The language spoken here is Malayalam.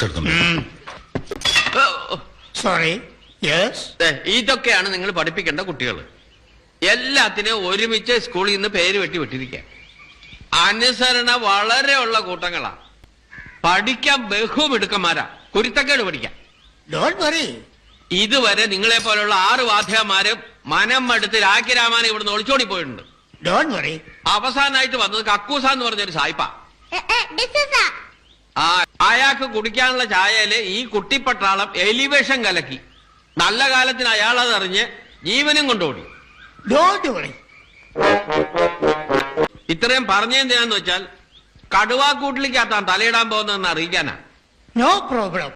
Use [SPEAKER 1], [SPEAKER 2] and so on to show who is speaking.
[SPEAKER 1] കുറച്ചെടുത്തുണ്ട്.
[SPEAKER 2] സോറി. യെസ്.
[SPEAKER 3] ഇതൊക്കെയാണ് നിങ്ങൾ പഠിപ്പിക്കേണ്ട കുട്ടികൾ. എല്ലാത്തിനും ഒരുമിച്ച് സ്കൂളിൽ നിന്ന് പേര് വിട്ടിരിക്കുക. അനുസരണ വളരെ ഉള്ള കൂട്ടങ്ങളാ. പഠിക്കാൻ ബഹുമിടുക്കന്മാരാ. കുരുത്തക്കേട് പഠിക്കാം.
[SPEAKER 2] Don't worry.
[SPEAKER 3] ഇതുവരെ നിങ്ങളെ പോലുള്ള 6 വാദ്യമാരും മനം മടുത്ത് രാഖിരാമാനെ ഇവിടുന്ന് ഒളിച്ചോടി പോയിട്ടുണ്ട്.
[SPEAKER 2] Don't worry.
[SPEAKER 3] അവസാനമായിട്ട് വന്നത് കക്കൂസ എന്ന് പറഞ്ഞൊരു സായിപ്പ. അയാൾക്ക് കുടിക്കാനുള്ള ചായയില് ഈ കുട്ടിപ്പട്ടാളം എലിവേഷൻ കലക്കി. നല്ല കാലത്തിന് അയാളതറിഞ്ഞ് ജീവനും കൊണ്ടോടി.
[SPEAKER 2] Don't worry.
[SPEAKER 3] ഇത്രയും പറഞ്ഞെന്തിനാന്ന് വെച്ചാൽ കടുവാക്കൂട്ടിലേക്കകത്താണ് തലയിടാൻ പോകുന്നതെന്ന് അറിയിക്കാനാ.
[SPEAKER 2] No problem.